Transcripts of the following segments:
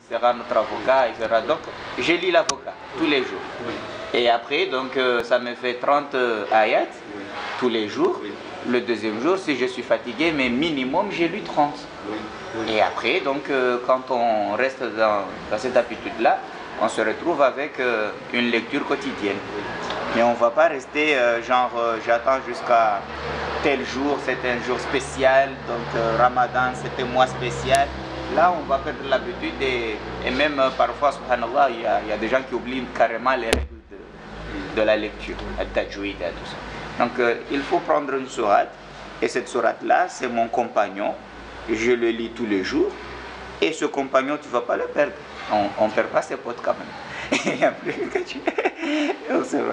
sera notre avocat, etc. Donc, je lis l'avocat tous les jours. Et après, donc, ça me fait 30 ayats tous les jours. Le deuxième jour, si je suis fatigué, mais minimum, j'ai lu 30. Et après, donc, quand on reste dans cette habitude-là, on se retrouve avec une lecture quotidienne. Mais on ne va pas rester j'attends jusqu'à tel jour, c'est un jour spécial, donc Ramadan, c'est un mois spécial. Là, on va perdre l'habitude et même parfois, subhanallah, il y a des gens qui oublient carrément les règles de la lecture, al-tajwid et tout ça. Donc, il faut prendre une sourate, et cette sourate-là, c'est mon compagnon, je le lis tous les jours, et ce compagnon, tu ne vas pas le perdre. On ne perd pas ses potes quand même. Et après,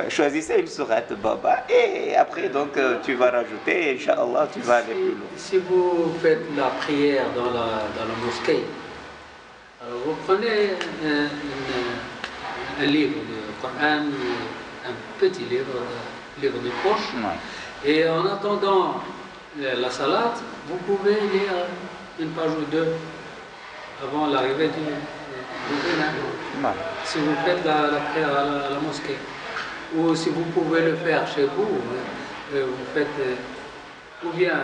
choisissez une sourate Baba, et après, donc, tu vas rajouter, et Inch'Allah, tu vas aller plus loin. Si vous faites la prière dans la mosquée, alors vous prenez un livre de Coran, un petit livre de poche, et en attendant la salat, vous pouvez lire une page ou deux avant l'arrivée du imam. Si vous faites la prière à la mosquée, ou si vous pouvez le faire chez vous, vous faites ou bien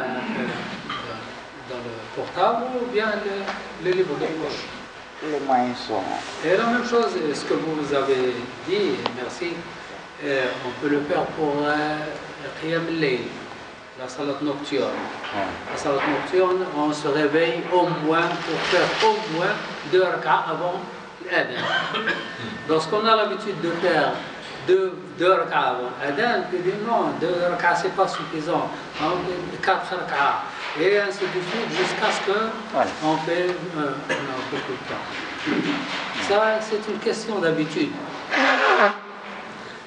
dans le portable ou bien le livre de poche. Les moyens sont... Et la même chose, ce que vous avez dit, merci, on peut le faire pour Qiyam al-Layl, la salat nocturne. La salat nocturne, on se réveille au moins pour faire au moins 2 rak'as avant l'adhan. Lorsqu'on a l'habitude de faire 2 rak'as avant l'adhan, on dit non, 2 rak'as c'est pas suffisant, 4 rak'as. Et ainsi de suite jusqu'à ce qu'on fait beaucoup de temps. Ça, c'est une question d'habitude.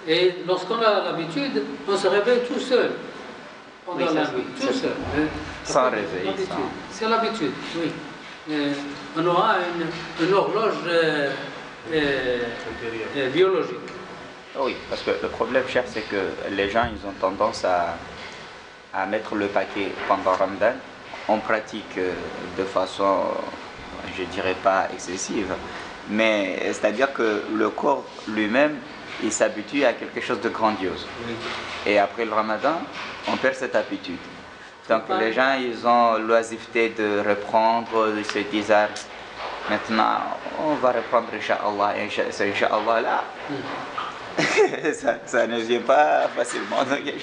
Et lorsqu'on a l'habitude, on se réveille tout seul pendant la nuit, tout seul. Sans réveil. C'est l'habitude, oui. On aura une horloge biologique. Oui, parce que le problème, cher, c'est que les gens, ils ont tendance à mettre le paquet pendant Ramadan. On pratique de façon, je dirais pas excessive, mais c'est-à-dire que le corps lui-même, il s'habitue à quelque chose de grandiose. Et après le Ramadan, on perd cette habitude. Donc les gens, ils ont l'oisiveté de reprendre, ils se disent maintenant, on va reprendre Inch'Allah, et c'est Inch'Allah là. ça ne vient pas facilement. Mais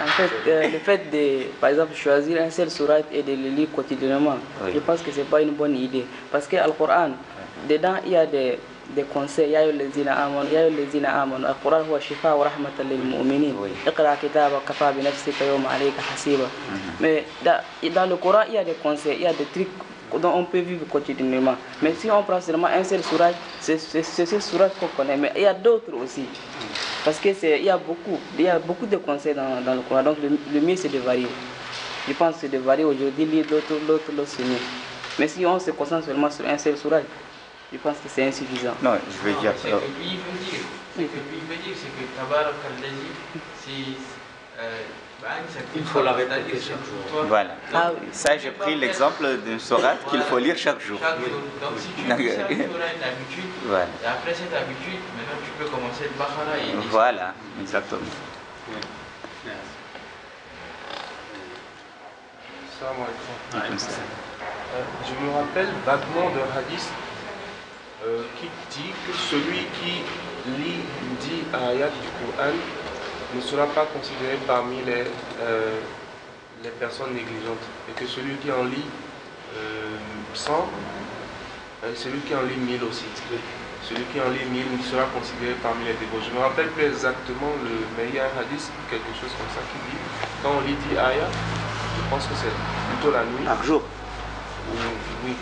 en fait, le fait de, par exemple, choisir un seul surat et de le lire quotidiennement, je pense que ce n'est pas une bonne idée. Parce que Al-Qur'an, dedans, il y a des conseils. Ya ayyuhallazina amanu, ya ayyuhallazina amanu. Al-Qur'an huwa shifa wa rahmatan lil mu'minin. Iqra kitabaka kafa bi nafsika yawma alayka hasiba. Mais dans le Coran, il y a des conseils, il y a des trucs dont on peut vivre quotidiennement. Mais si on prend seulement un seul surat, c'est ce surat qu'on connaît. Mais il y a d'autres aussi. Parce qu'il y a beaucoup de conseils dans le Coran. Donc le mieux c'est de varier. Je pense que c'est de varier aujourd'hui, lire l'autre c'est mieux. Mais si on se concentre seulement sur un seul surat, je pense que c'est insuffisant. Non, je veux dire... C'est que lui veut dire, c'est que Tabarak al-Lazi, il faut la répéter chaque jour. Voilà. Ça, j'ai pris l'exemple d'une sourate qu'il faut lire chaque jour. Donc si tu auras une habitude, et après cette habitude, maintenant tu peux commencer le Baqara et... Voilà, exactement. Salam alaikum. Je me rappelle vaguement d'un hadith qui dit que celui qui lit 10 ayats du Coran ne sera pas considéré parmi les personnes négligentes, et que celui qui en lit 100, celui qui en lit 1000 aussi. Celui qui en lit 1000 sera considéré parmi les dévots. Je ne me rappelle plus exactement mais il y a un hadith, quelque chose comme ça, qui dit quand on lit 10 ayats, je pense que c'est plutôt la nuit. Par jour. Oui,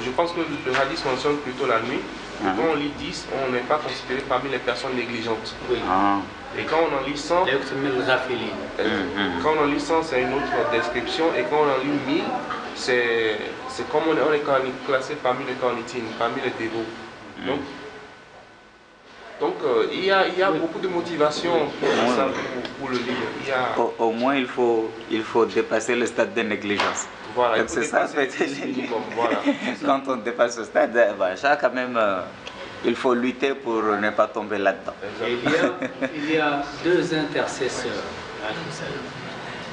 je pense que le hadith mentionne plutôt la nuit. Quand on lit 10, on n'est pas considéré parmi les personnes négligentes. Oui. Et quand on en lit 100, quand on en lit 100, c'est une autre description. Et quand on en lit 1000, c'est comme on est classé parmi les carnitines, parmi les dévots. Donc il y a beaucoup de motivation pour le lire. Au moins, il faut dépasser le stade de négligence. Voilà, Donc c'est ça, voilà. Quand on dépasse ce stade, ça quand même, il faut lutter pour ne pas tomber là-dedans. Il y a deux intercesseurs.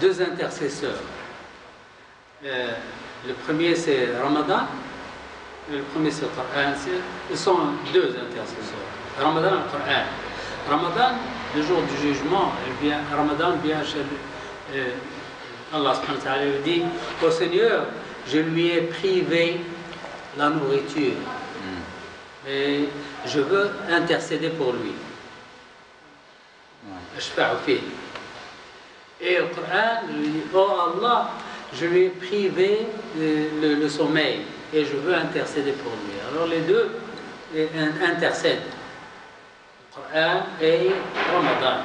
Deux intercesseurs. Le premier c'est Ramadan, et le premier c'est le Coran. Ils sont deux intercesseurs. Ramadan et le Coran. Ramadan, le jour du jugement, Ramadan vient chez Allah subhanahu wa ta'ala dit au Seigneur, je lui ai privé la nourriture. Mais je veux intercéder pour lui. Et le Coran lui dit, oh Allah, je lui ai privé le sommeil et je veux intercéder pour lui. Alors les deux intercèdent, le Coran et Ramadan.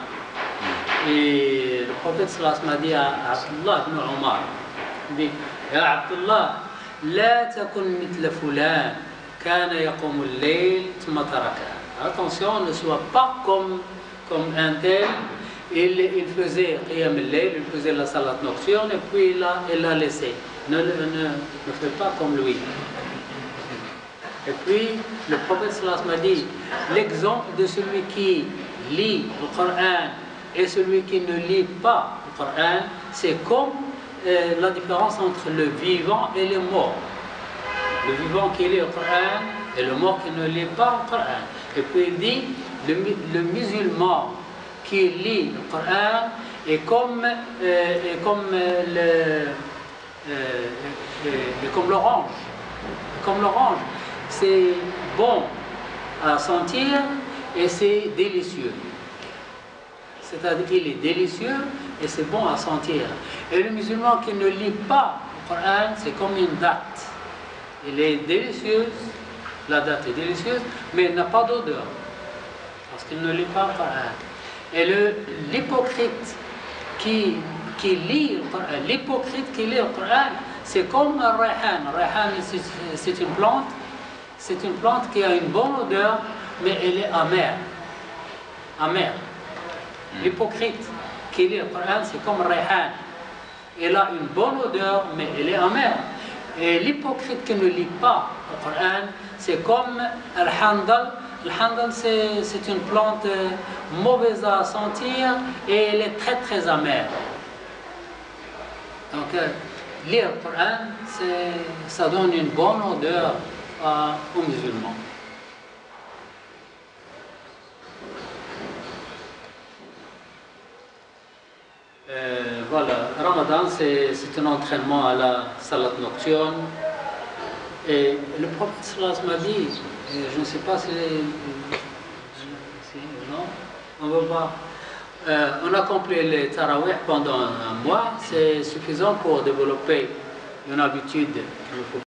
Et le prophète sallallahu alayhi wa sallam a dit à Abdullah ibn Omar, il dit, Ya Abdullah, la takun mitla fulan, kana yaqum al-layl thumma taraka. Attention, ne sois pas comme un tel. Il faisait qiyam al-layl, il faisait la salat nocturne et puis il l'a laissé. Ne fais pas comme lui. Et puis le prophète sallallahu alayhi wa sallam a dit, l'exemple de celui qui lit le Coran et celui qui ne lit pas le Coran, c'est comme la différence entre le vivant et le mort. Le vivant qui lit le Coran et le mort qui ne lit pas le Coran. Et puis il dit, le musulman qui lit le Coran est comme l'orange. Comme l'orange. C'est bon à sentir et c'est délicieux. C'est-à-dire qu'il est délicieux et c'est bon à sentir. Et le musulman qui ne lit pas le Coran, c'est comme une date. Elle est délicieuse, la date est délicieuse, mais elle n'a pas d'odeur. Parce qu'il ne lit pas le Coran. Et l'hypocrite qui lit le Coran, l'hypocrite qui lit le Coran, c'est comme un rayhan. Le rayhan, c'est une plante. C'est une plante qui a une bonne odeur, mais elle est amère. Amère. L'hypocrite qui lit le Coran, c'est comme rayhan. Elle a une bonne odeur, mais elle est amère. Et l'hypocrite qui ne lit pas le Coran, c'est comme al-handal. Le handal, c'est une plante mauvaise à sentir et elle est très très amère. Donc, lire le Coran, ça donne une bonne odeur aux musulmans. Voilà, Ramadan, c'est un entraînement à la salat nocturne. Et le prophète sallallahu alayhi wa sallam m'a dit, je ne sais pas si non, on va voir. On accomplit les tarawih pendant un mois, c'est suffisant pour développer une habitude.